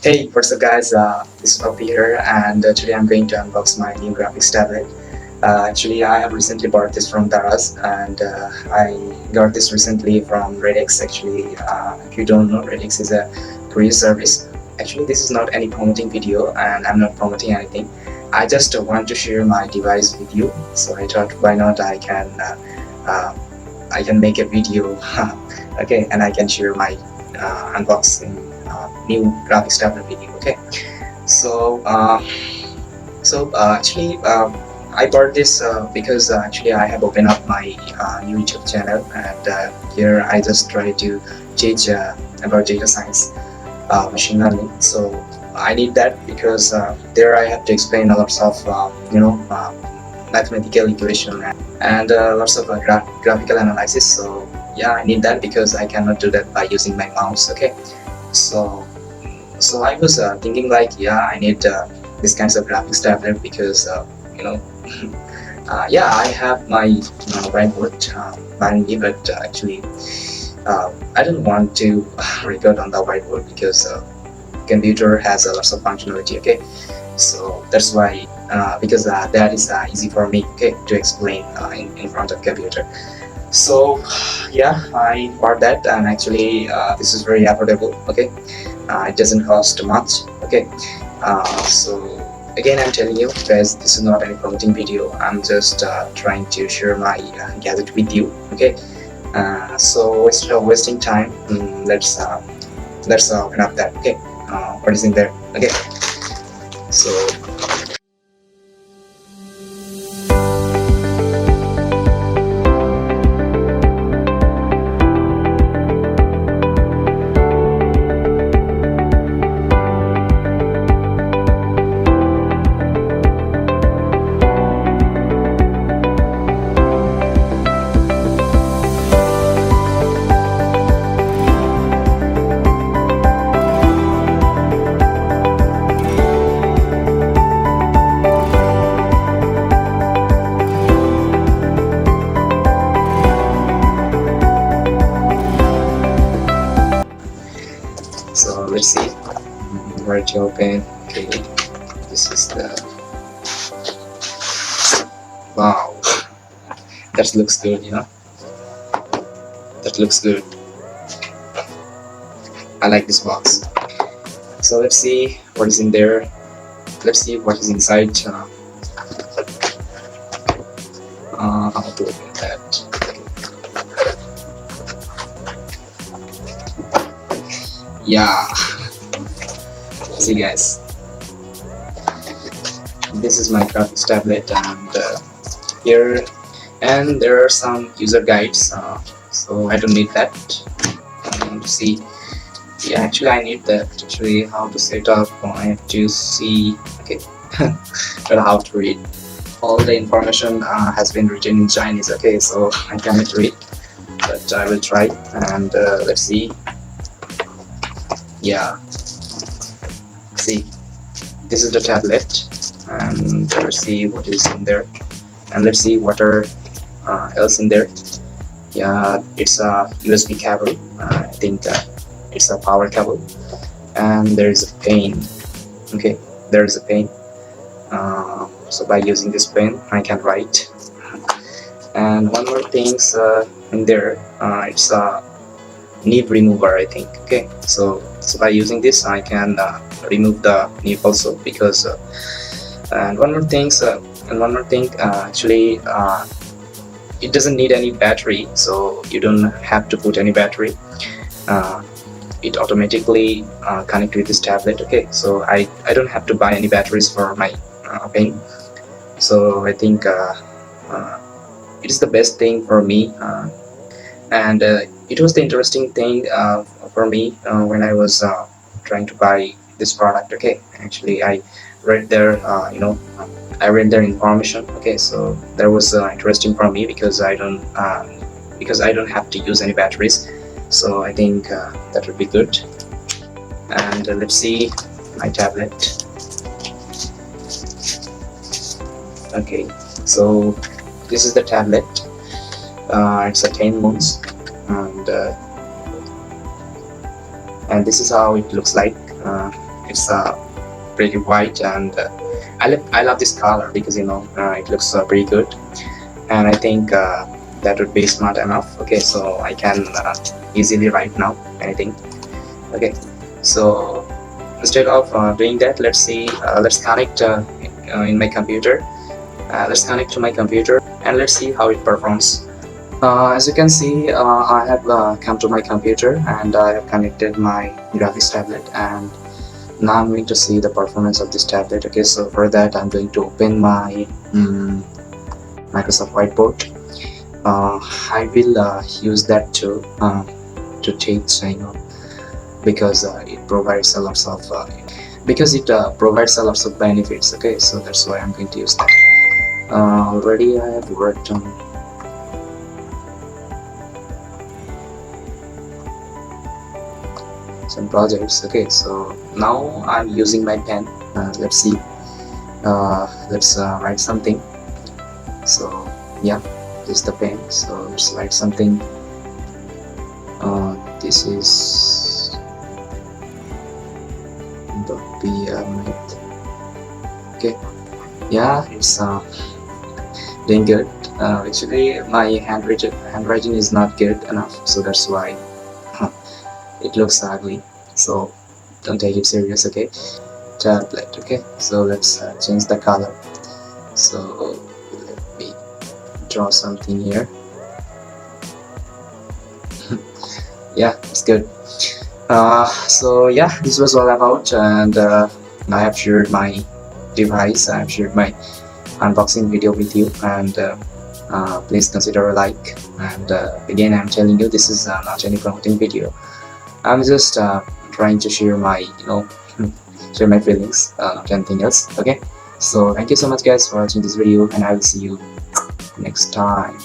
Hey, what's up guys, this is Papi here, and today I'm going to unbox my new graphics tablet. Actually, I have recently bought this from Taras, and I got this recently from Redx. Actually, if you don't know, Redx is a courier service. Actually, this is not any promoting video, and I'm not promoting anything. I just want to share my device with you, so I thought why not I can make a video, okay, and I can share my unboxing new graphics tablet video. Okay, so actually I bought this because actually I have opened up my new YouTube channel, and here I just try to teach about data science, machine learning. So I need that because there I have to explain a lots of mathematical equation and lots of graphical analysis. So yeah, I need that because I cannot do that by using my mouse. Okay, so I was thinking like, yeah, I need this kinds of graphics tablet because yeah, I have my whiteboard behind me, but actually I don't want to record on the whiteboard because computer has lots of functionality. Okay, so that's why because that is easy for me, okay, to explain in front of computer. So yeah, I bought that, and actually this is very affordable. Okay, it doesn't cost much. Okay, so again, I'm telling you guys, this is not any promoting video. I'm just trying to share my gadget with you. Okay, so instead of wasting time, let's open up that. Okay, what is in there? Okay, so let's see where to open. Okay, this is the, wow, that looks good, that looks good. I like this box. So let's see what is in there. Let's see what is inside. How to open that? Yeah, see guys, this is my graphics tablet, and here, and there are some user guides, so I don't need that. I want to see, yeah, actually I need that. Actually, how to set up, I have to see. Okay, but how to read. All the information has been written in Chinese. Okay, so I cannot read, but I will try. And let's see. Yeah, see, this is the tablet, and let's see what is in there, and let's see what are else in there. Yeah, it's a USB cable. I think it's a power cable, and there is a pen. Okay, there is a pen. So by using this pen, I can write. And one more things in there. It's a nib remover, I think. Okay, so by using this, I can remove the nib also, because and one more thing, actually it doesn't need any battery, so you don't have to put any battery. It automatically connect with this tablet. Okay, so I don't have to buy any batteries for my pen. So I think it is the best thing for me, and it was the interesting thing for me when I was trying to buy this product. Okay, actually I read their I read their information. Okay, so that was interesting for me because I don't have to use any batteries. So I think that would be good. And let's see my tablet. Okay, so this is the tablet. It's a 10 months, and this is how it looks like. it's pretty white, and I love this color because it looks pretty good, and I think that would be smart enough. Okay, so I can easily write now anything. Okay, so instead of doing that, let's see, let's connect in my computer. Let's connect to my computer and let's see how it performs. As you can see, I have come to my computer and I have connected my graphics tablet, and now I'm going to see the performance of this tablet. Okay, so for that I'm going to open my Microsoft Whiteboard. I will use that to teach, because it provides a lot of benefits. Okay, so that's why I'm going to use that. Already I have worked on some projects. Okay, so now I'm using my pen. Let's see, let's write something. So yeah, this is the pen, so let's write something. This is the pyramid. Okay, yeah, it's doing good. Actually my handwriting is not good enough, so that's why it looks ugly, so don't take it serious. Okay, tablet. Okay, so let's change the color. So let me draw something here. Yeah, it's good. So yeah, this was all about, and I have shared my device, I have shared my unboxing video with you, and please consider a like. And again, I'm telling you, this is not any promoting video. I'm just trying to share my share my feelings, not anything else. Okay, so thank you so much guys for watching this video, and I will see you next time.